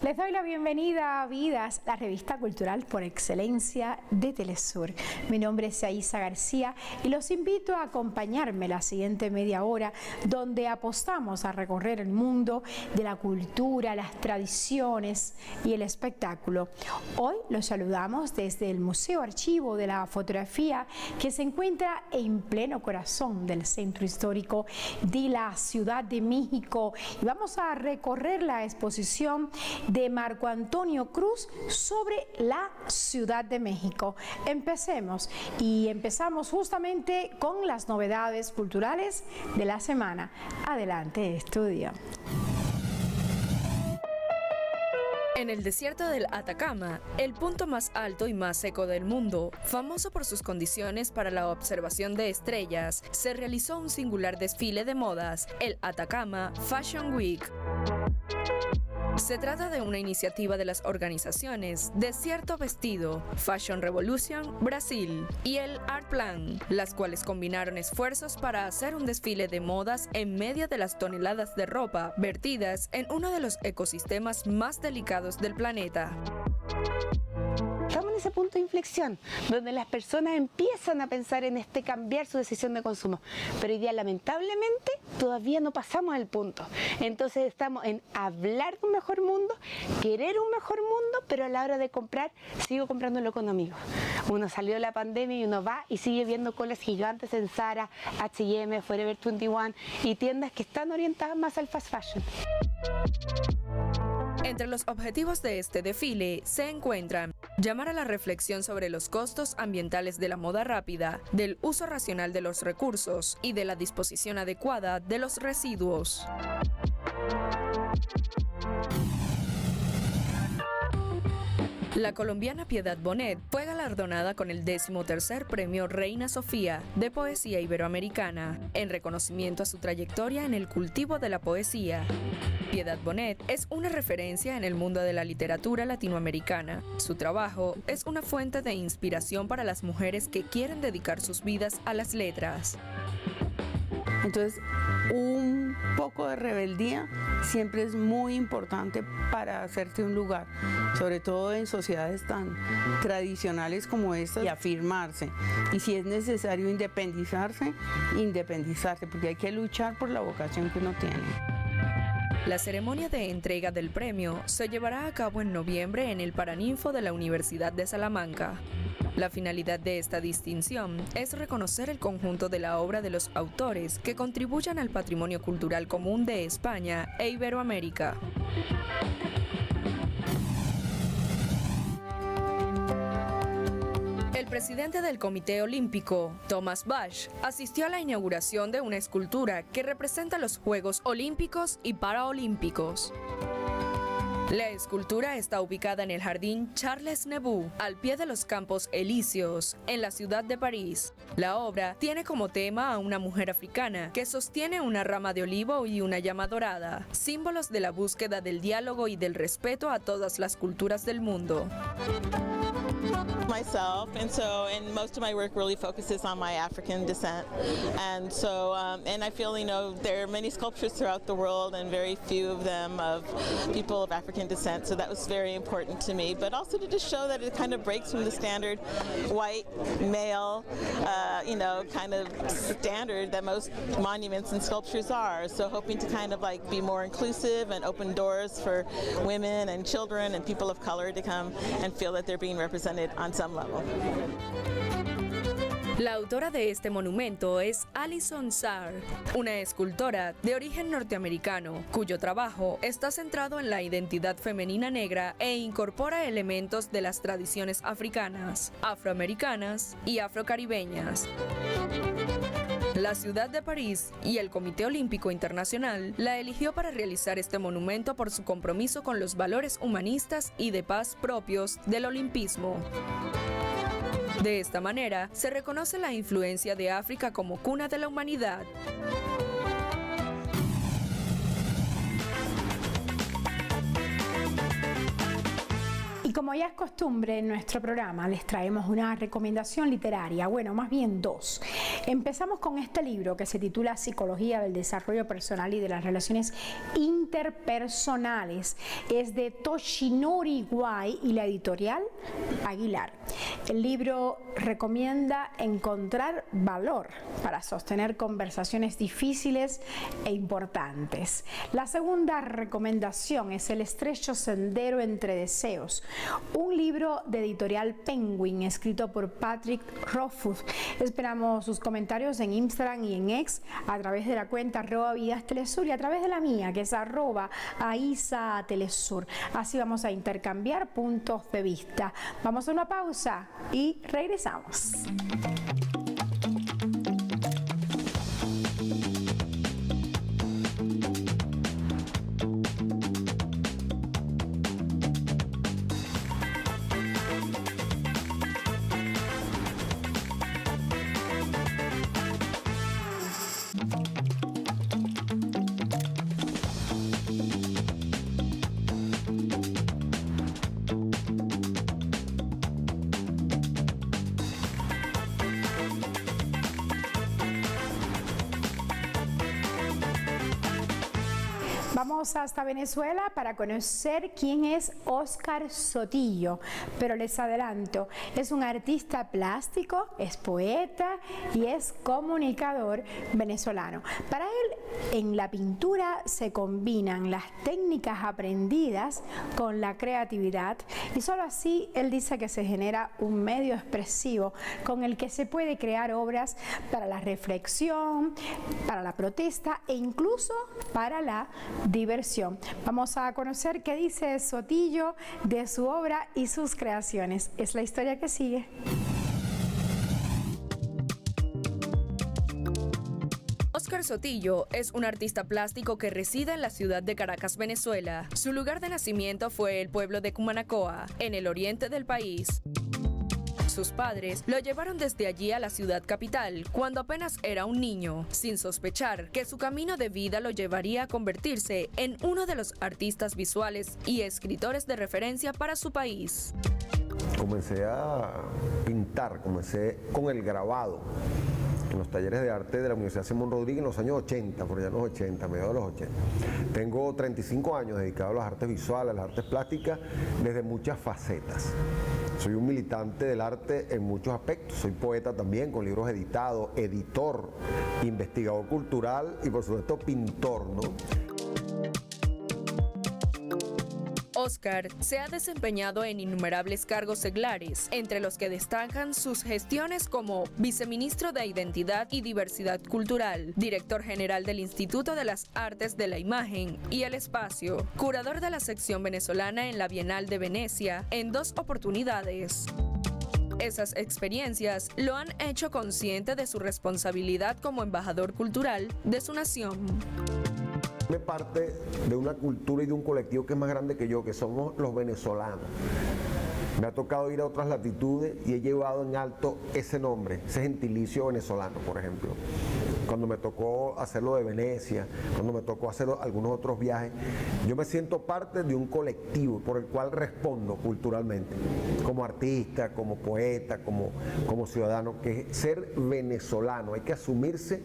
Les doy la bienvenida a Vidas, la revista cultural por excelencia de Telesur. Mi nombre es Yaisa García y los invito a acompañarme la siguiente media hora, donde apostamos a recorrer el mundo de la cultura, las tradiciones y el espectáculo. Hoy los saludamos desde el Museo Archivo de la Fotografía, que se encuentra en pleno corazón del centro histórico de la Ciudad de México, y vamos a recorrer la exposición de Marco Antonio Cruz sobre la Ciudad de México. Empecemos justamente con las novedades culturales de la semana. Adelante, estudio. En el desierto del Atacama, el punto más alto y más seco del mundo, famoso por sus condiciones para la observación de estrellas, se realizó un singular desfile de modas, el Atacama Fashion Week. Se trata de una iniciativa de las organizaciones Desierto Vestido, Fashion Revolution Brasil y el Art Plan, las cuales combinaron esfuerzos para hacer un desfile de modas en medio de las toneladas de ropa vertidas en uno de los ecosistemas más delicados del planeta. Estamos en ese punto de inflexión, donde las personas empiezan a pensar en cambiar su decisión de consumo, pero hoy día lamentablemente todavía no pasamos el punto. Entonces estamos en hablar de un mejor mundo, querer un mejor mundo, pero a la hora de comprar, sigo comprando lo económico. Uno salió de la pandemia y uno va y sigue viendo colas gigantes en Zara, H&M, Forever 21 y tiendas que están orientadas más al fast fashion. Entre los objetivos de este desfile se encuentran llamar a la reflexión sobre los costos ambientales de la moda rápida, del uso racional de los recursos y de la disposición adecuada de los residuos. La colombiana Piedad Bonet fue galardonada con el 13º Premio Reina Sofía de Poesía Iberoamericana, en reconocimiento a su trayectoria en el cultivo de la poesía. Piedad Bonet es una referencia en el mundo de la literatura latinoamericana. Su trabajo es una fuente de inspiración para las mujeres que quieren dedicar sus vidas a las letras. Entonces, un poco de rebeldía siempre es muy importante para hacerte un lugar, sobre todo en sociedades tan tradicionales como estas, y afirmarse. Y si es necesario independizarse, porque hay que luchar por la vocación que uno tiene. La ceremonia de entrega del premio se llevará a cabo en noviembre en el Paraninfo de la Universidad de Salamanca. La finalidad de esta distinción es reconocer el conjunto de la obra de los autores que contribuyan al patrimonio cultural común de España e Iberoamérica. El presidente del Comité Olímpico, Thomas Bach, asistió a la inauguración de una escultura que representa los Juegos Olímpicos y Paraolímpicos. La escultura está ubicada en el Jardín Charles Nebu, al pie de los Campos Elíseos, en la ciudad de París. La obra tiene como tema a una mujer africana que sostiene una rama de olivo y una llama dorada, símbolos de la búsqueda del diálogo y del respeto a todas las culturas del mundo. Myself, and most of my work really focuses on my African descent, and so and I feel there are many sculptures throughout the world and very few of them of people of African descent, so that was very important to me, but also to just show that it kind of breaks from the standard white male kind of standard that most monuments and sculptures are, so hoping to kind of be more inclusive and open doors for women and children and people of color to come and feel that they're being represented on some level. La autora de este monumento es Alison Sarr, una escultora de origen norteamericano, cuyo trabajo está centrado en la identidad femenina negra e incorpora elementos de las tradiciones africanas, afroamericanas y afrocaribeñas. La ciudad de París y el Comité Olímpico Internacional la eligió para realizar este monumento por su compromiso con los valores humanistas y de paz propios del olimpismo. De esta manera, se reconoce la influencia de África como cuna de la humanidad. Y como ya es costumbre en nuestro programa, les traemos una recomendación literaria, bueno, más bien dos. Empezamos con este libro que se titula Psicología del Desarrollo Personal y de las Relaciones Interpersonales. Es de Toshinori Guay y la editorial Aguilar. El libro recomienda encontrar valor para sostener conversaciones difíciles e importantes. La segunda recomendación es El estrecho sendero entre deseos, un libro de editorial Penguin escrito por Patrick Rothfuss. Esperamos sus comentarios en Instagram y en X a través de la cuenta @vidastelesur y a través de la mía, que es @aisatelesur. Así vamos a intercambiar puntos de vista. Vamos a una pausa y regresamos. Vamos hasta Venezuela para conocer quién es Óscar Sotillo, pero les adelanto, es un artista plástico, es poeta y es comunicador venezolano. Para él, en la pintura se combinan las técnicas aprendidas con la creatividad y solo así él dice que se genera un medio expresivo con el que se puede crear obras para la reflexión, para la protesta e incluso para la diversión. Vamos a conocer qué dice Sotillo de su obra y sus creaciones. Es la historia que sigue. Óscar Sotillo es un artista plástico que reside en la ciudad de Caracas, Venezuela. Su lugar de nacimiento fue el pueblo de Cumanacoa, en el oriente del país. Sus padres lo llevaron desde allí a la ciudad capital cuando apenas era un niño, sin sospechar que su camino de vida lo llevaría a convertirse en uno de los artistas visuales y escritores de referencia para su país. Comencé a pintar, comencé con el grabado en los talleres de arte de la Universidad Simón Rodríguez en los años 80, por allá en los 80, mediados de los 80. Tengo 35 años dedicado a las artes visuales, a las artes plásticas, desde muchas facetas. Soy un militante del arte en muchos aspectos, soy poeta también, con libros editados, editor, investigador cultural y por supuesto pintor, ¿no? Óscar se ha desempeñado en innumerables cargos seglares, entre los que destacan sus gestiones como viceministro de Identidad y Diversidad Cultural, director general del Instituto de las Artes de la Imagen y el Espacio, curador de la sección venezolana en la Bienal de Venecia en 2 oportunidades. Esas experiencias lo han hecho consciente de su responsabilidad como embajador cultural de su nación. Me parte de una cultura y de un colectivo que es más grande que yo, que somos los venezolanos. Me ha tocado ir a otras latitudes y he llevado en alto ese nombre, ese gentilicio venezolano, por ejemplo. Cuando me tocó hacerlo de Venecia, cuando me tocó hacer algunos otros viajes, yo me siento parte de un colectivo por el cual respondo culturalmente, como artista, como poeta, como ciudadano, que es ser venezolano. Hay que asumirse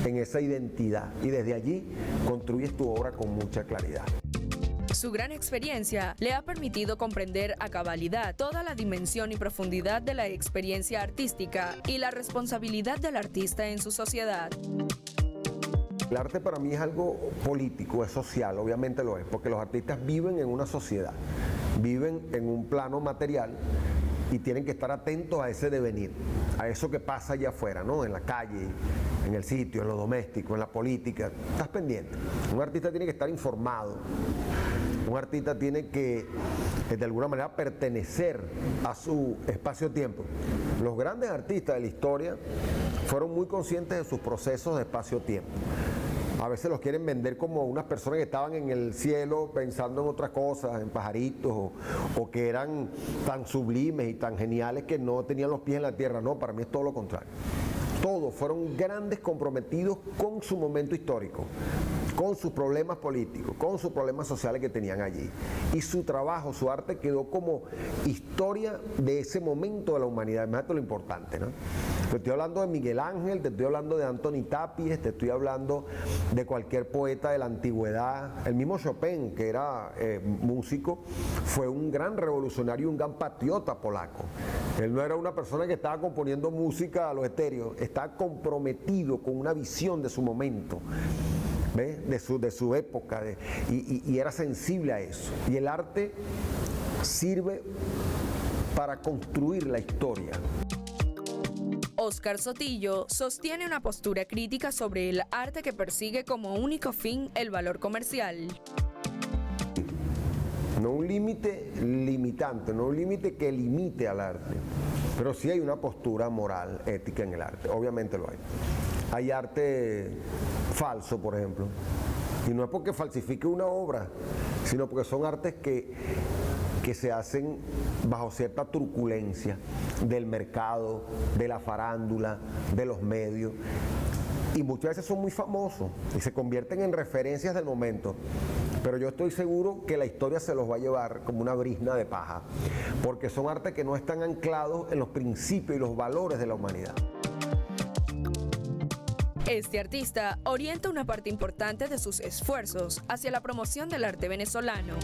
en esa identidad y desde allí construyes tu obra con mucha claridad. Su gran experiencia le ha permitido comprender a cabalidad toda la dimensión y profundidad de la experiencia artística y la responsabilidad del artista en su sociedad. El arte para mí es algo político, es social, obviamente lo es, porque los artistas viven en una sociedad, viven en un plano material y tienen que estar atentos a ese devenir, a eso que pasa allá afuera, ¿no? En la calle, en el sitio, en lo doméstico, en la política. Estás pendiente. Un artista tiene que estar informado. Un artista tiene que, de alguna manera, pertenecer a su espacio-tiempo. Los grandes artistas de la historia fueron muy conscientes de sus procesos de espacio-tiempo. A veces los quieren vender como unas personas que estaban en el cielo pensando en otras cosas, en pajaritos, o que eran tan sublimes y tan geniales que no tenían los pies en la tierra. No, para mí es todo lo contrario. Todos fueron grandes comprometidos con su momento histórico, con sus problemas políticos, con sus problemas sociales que tenían allí. Y su trabajo, su arte quedó como historia de ese momento de la humanidad. Imagínate lo importante, ¿no? Te estoy hablando de Miguel Ángel, te estoy hablando de Anthony Tapies, te estoy hablando de cualquier poeta de la antigüedad. El mismo Chopin, que era músico, fue un gran revolucionario y un gran patriota polaco. Él no era una persona que estaba componiendo música a los estéreos, estaba comprometido con una visión de su momento, ¿ves? De su época, y era sensible a eso. Y el arte sirve para construir la historia. Óscar Sotillo sostiene una postura crítica sobre el arte que persigue como único fin el valor comercial. No un límite limitante, no un límite que limite al arte, pero sí hay una postura moral, ética en el arte, obviamente lo hay. Hay arte falso, por ejemplo, y no es porque falsifique una obra, sino porque son artes que se hacen bajo cierta truculencia del mercado, de la farándula, de los medios, y muchas veces son muy famosos y se convierten en referencias del momento, pero yo estoy seguro que la historia se los va a llevar como una brizna de paja, porque son artes que no están anclados en los principios y los valores de la humanidad. Este artista orienta una parte importante de sus esfuerzos hacia la promoción del arte venezolano.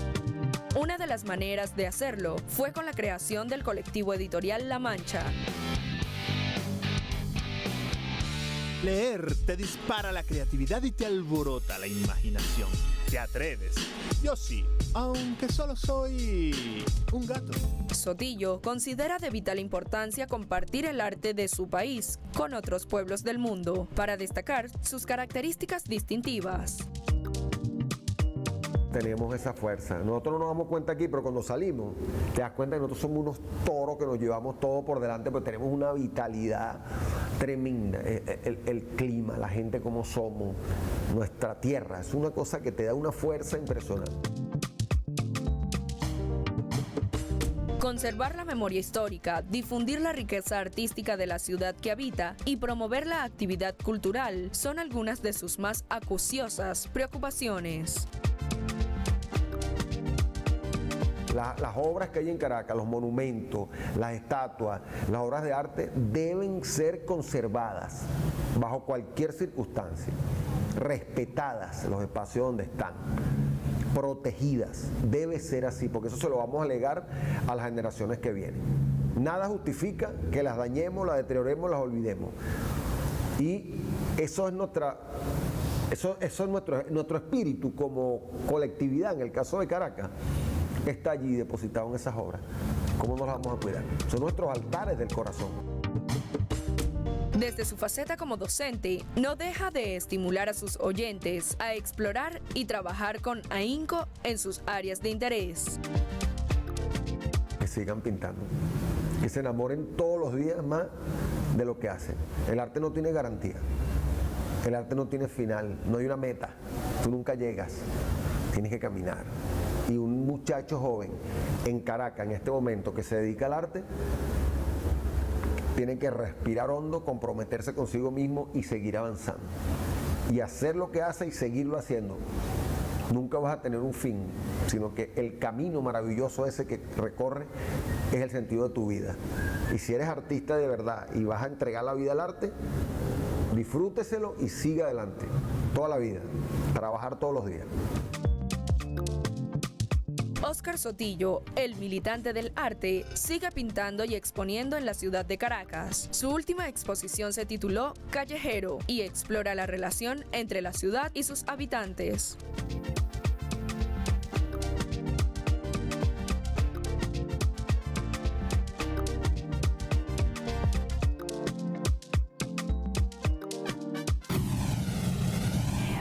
Una de las maneras de hacerlo fue con la creación del colectivo editorial La Mancha. Leer te dispara la creatividad y te alborota la imaginación. Te atreves. Yo sí, aunque solo soy un gato. Sotillo considera de vital importancia compartir el arte de su país con otros pueblos del mundo para destacar sus características distintivas. Tenemos esa fuerza. Nosotros no nos damos cuenta aquí, pero cuando salimos, te das cuenta que nosotros somos unos toros que nos llevamos todo por delante, pero tenemos una vitalidad tremenda. El clima, la gente como somos, nuestra tierra, es una cosa que te da una fuerza impresionante. Conservar la memoria histórica, difundir la riqueza artística de la ciudad que habita y promover la actividad cultural son algunas de sus más acuciosas preocupaciones. Las obras que hay en Caracas, los monumentos, las estatuas, las obras de arte deben ser conservadas bajo cualquier circunstancia, respetadas los espacios donde están, protegidas. Debe ser así, porque eso se lo vamos a legar a las generaciones que vienen. Nada justifica que las dañemos, las deterioremos, las olvidemos. Y eso es nuestro espíritu como colectividad, en el caso de Caracas, está allí depositado en esas obras. ¿Cómo nos las vamos a cuidar? Son nuestros altares del corazón. Desde su faceta como docente, no deja de estimular a sus oyentes a explorar y trabajar con ahínco en sus áreas de interés. Que sigan pintando, que se enamoren todos los días más de lo que hacen. El arte no tiene garantía, el arte no tiene final, no hay una meta, tú nunca llegas, tienes que caminar. Y un muchacho joven en Caracas en este momento que se dedica al arte tiene que respirar hondo, comprometerse consigo mismo y seguir avanzando. Y hacer lo que hace y seguirlo haciendo. Nunca vas a tener un fin, sino que el camino maravilloso ese que recorre es el sentido de tu vida. Y si eres artista de verdad y vas a entregar la vida al arte, disfrúteselo y siga adelante. Toda la vida. Trabajar todos los días. Óscar Sotillo, el militante del arte, sigue pintando y exponiendo en la ciudad de Caracas. Su última exposición se tituló Callejero y explora la relación entre la ciudad y sus habitantes.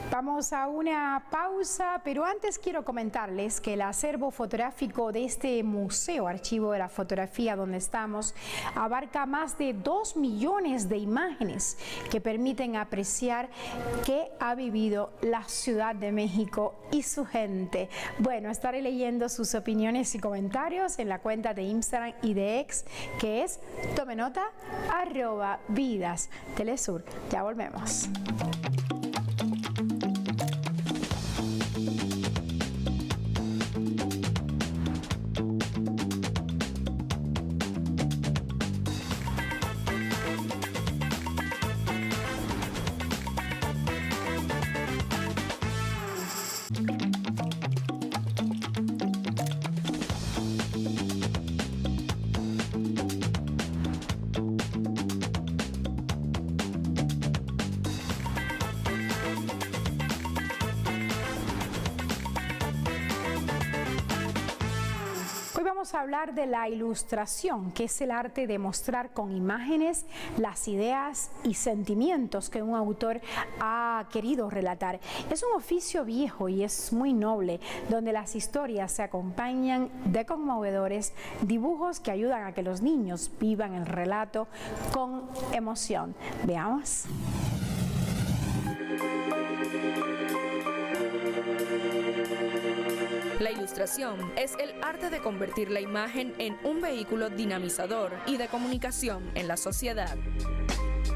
Vamos a una pausa, pero antes quiero comentarles que el acervo fotográfico de este Museo Archivo de la Fotografía donde estamos abarca más de 2 millones de imágenes que permiten apreciar qué ha vivido la Ciudad de México y su gente. Bueno, estaré leyendo sus opiniones y comentarios en la cuenta de Instagram y de X, que es tomenota @vidas Telesur. Ya volvemos. vamos a hablar de la ilustración, que es el arte de mostrar con imágenes las ideas y sentimientos que un autor ha querido relatar. Es un oficio viejo y es muy noble, donde las historias se acompañan de conmovedores dibujos que ayudan a que los niños vivan el relato con emoción. Veamos. La ilustración es el arte de convertir la imagen en un vehículo dinamizador y de comunicación en la sociedad.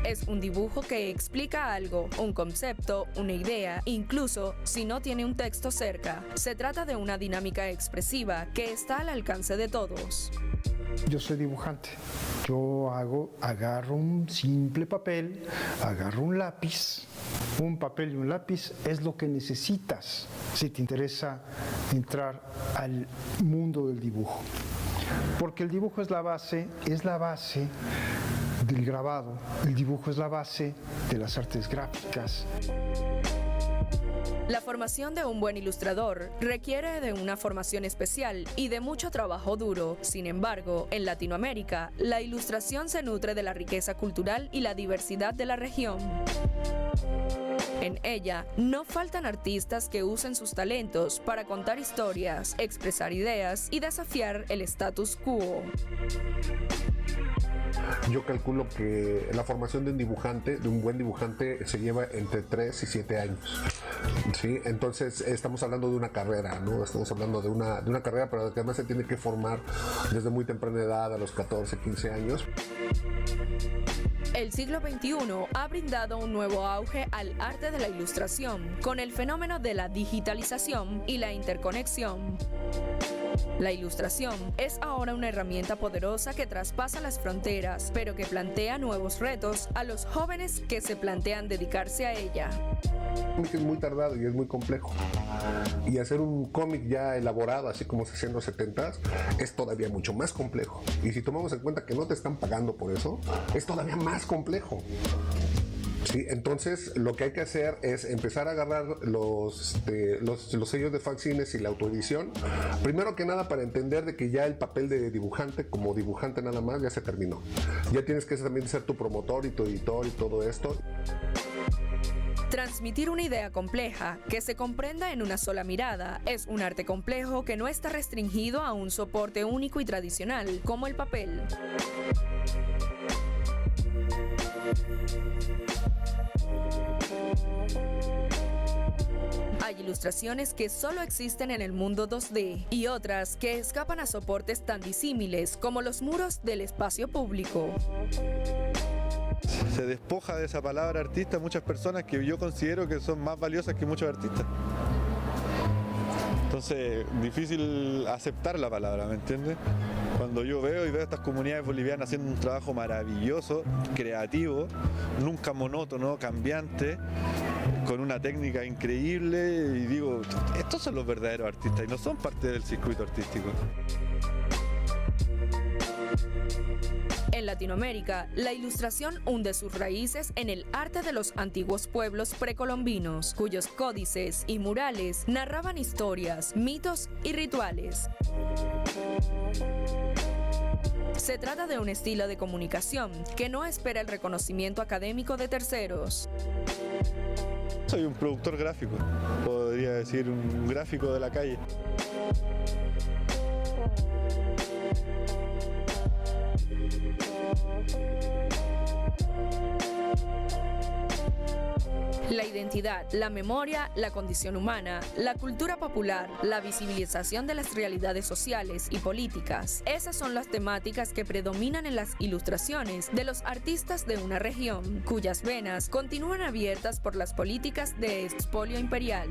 Es un dibujo que explica algo, un concepto, una idea, incluso si no tiene un texto cerca. Se trata de una dinámica expresiva que está al alcance de todos. Yo soy dibujante. Yo agarro un simple papel, agarro un lápiz. Un papel y un lápiz es lo que necesitas si te interesa entrar al mundo del dibujo. Porque el dibujo es la base del grabado. El dibujo es la base de las artes gráficas. La formación de un buen ilustrador requiere de una formación especial y de mucho trabajo duro. Sin embargo, en Latinoamérica, la ilustración se nutre de la riqueza cultural y la diversidad de la región. En ella no faltan artistas que usen sus talentos para contar historias, expresar ideas y desafiar el status quo. Yo calculo que la formación de un buen dibujante, se lleva entre 3 y 7 años. ¿Sí? Entonces estamos hablando de una carrera, ¿no? Estamos hablando de una carrera, pero que además se tiene que formar desde muy temprana edad, a los 14, 15 años. El siglo XXI ha brindado un nuevo auge al arte de la ilustración, con el fenómeno de la digitalización y la interconexión. La ilustración es ahora una herramienta poderosa que traspasa las fronteras, pero que plantea nuevos retos a los jóvenes que se plantean dedicarse a ella. Es muy tardado y es muy complejo. Y hacer un cómic ya elaborado, así como se hacía en los 70s, es todavía mucho más complejo. Y si tomamos en cuenta que no te están pagando por eso, es todavía más complejo. Sí, entonces lo que hay que hacer es empezar a agarrar los sellos de fanzines y la autoedición, primero que nada para entender de que ya el papel de dibujante como dibujante nada más ya se terminó. Ya tienes que también ser tu promotor y tu editor y todo esto. Transmitir una idea compleja que se comprenda en una sola mirada es un arte complejo que no está restringido a un soporte único y tradicional como el papel. Hay ilustraciones que solo existen en el mundo 2D y otras que escapan a soportes tan disímiles como los muros del espacio público. Se despoja de esa palabra artista muchas personas que yo considero que son más valiosas que muchos artistas. Entonces, difícil aceptar la palabra, ¿me entiendes? Cuando yo veo estas comunidades bolivianas haciendo un trabajo maravilloso, creativo, nunca monótono, cambiante, con una técnica increíble, y digo, estos son los verdaderos artistas y no son parte del circuito artístico. En Latinoamérica, la ilustración hunde sus raíces en el arte de los antiguos pueblos precolombinos, cuyos códices y murales narraban historias, mitos y rituales. Se trata de un estilo de comunicación que no espera el reconocimiento académico de terceros. Soy un productor gráfico, podría decir un gráfico de la calle. La identidad, la memoria, la condición humana, la cultura popular, la visibilización de las realidades sociales y políticas. Esas son las temáticas que predominan en las ilustraciones de los artistas de una región, cuyas venas continúan abiertas por las políticas de expolio imperial.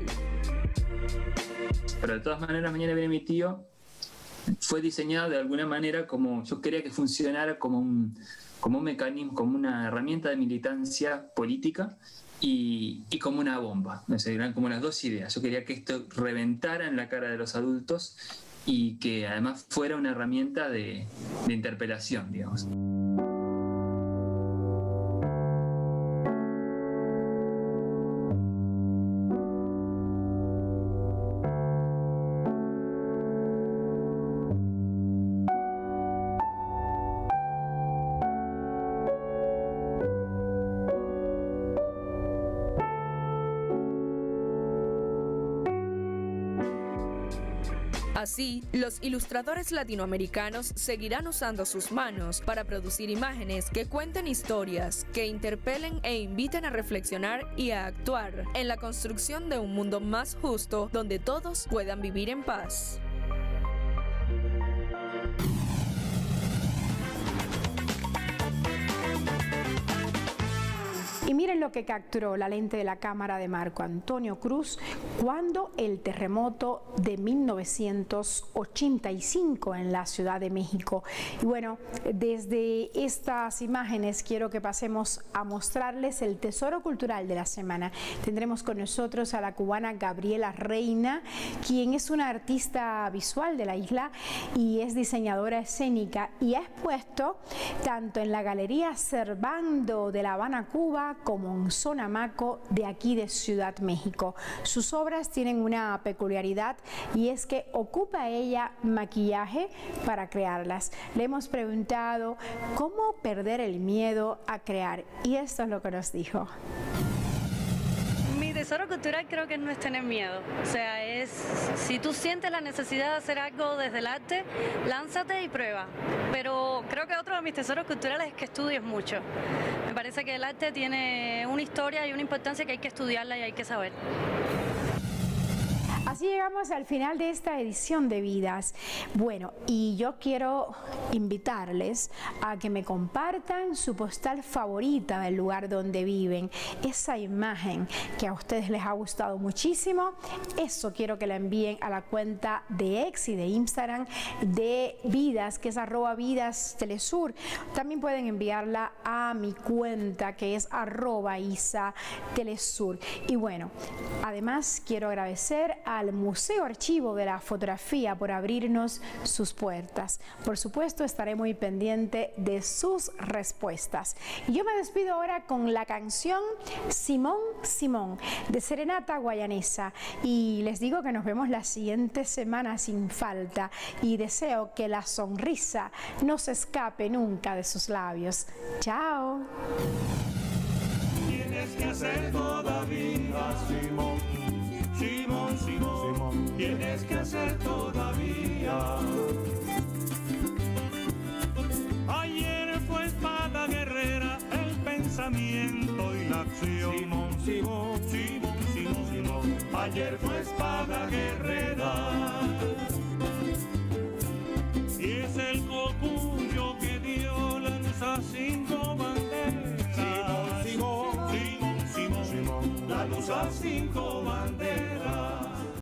Pero de todas maneras, Mañana viene mi tío fue diseñado de alguna manera como yo quería que funcionara como un mecanismo, como una herramienta de militancia política y como una bomba. O sea, eran como las dos ideas. Yo quería que esto reventara en la cara de los adultos y que además fuera una herramienta de interpelación, digamos. Así, los ilustradores latinoamericanos seguirán usando sus manos para producir imágenes que cuenten historias, que interpelen e inviten a reflexionar y a actuar en la construcción de un mundo más justo donde todos puedan vivir en paz. Y miren lo que capturó la lente de la cámara de Marco Antonio Cruz cuando el terremoto de 1985 en la Ciudad de México. Y bueno, desde estas imágenes quiero que pasemos a mostrarles el tesoro cultural de la semana. Tendremos con nosotros a la cubana Gabriela Reina, quien es una artista visual de la isla y es diseñadora escénica y ha expuesto tanto en la Galería Servando de La Habana, Cuba, como en Sonamaco de aquí de Ciudad México. Sus obras tienen una peculiaridad y es que ocupa ella maquillaje para crearlas. Le hemos preguntado cómo perder el miedo a crear y esto es lo que nos dijo. Mi tesoro cultural creo que no es tener miedo, o sea, es si tú sientes la necesidad de hacer algo desde el arte, lánzate y prueba, pero creo que otro de mis tesoros culturales es que estudies mucho. Me parece que el arte tiene una historia y una importancia que hay que estudiarla y hay que saber. Así llegamos al final de esta edición de Vidas. Bueno, y yo quiero invitarles a que me compartan su postal favorita del lugar donde viven. Esa imagen que a ustedes les ha gustado muchísimo, eso quiero que la envíen a la cuenta de X y de Instagram de Vidas, que es @vidastelesur. También pueden enviarla a mi cuenta, que es @isa-telesur. Y bueno, además quiero agradecer al Museo Archivo de la Fotografía por abrirnos sus puertas. Por supuesto, estaré muy pendiente de sus respuestas. Y yo me despido ahora con la canción Simón, Simón, de Serenata Guayanesa. Y les digo que nos vemos la siguiente semana sin falta. Y deseo que la sonrisa no se escape nunca de sus labios. ¡Chao! Tienes que hacer todavía, Simón. Simón, Simón, Simón, tienes que hacer todavía. Ayer fue espada guerrera, el pensamiento y la acción. Simón, Simón, Simón, Simón, Simón, ayer fue espada guerrera. Y es el cocuyo que dio lanza 5 banderas. Simón, Simón, Simón, Simón, Simón, la luz a 5 banderas.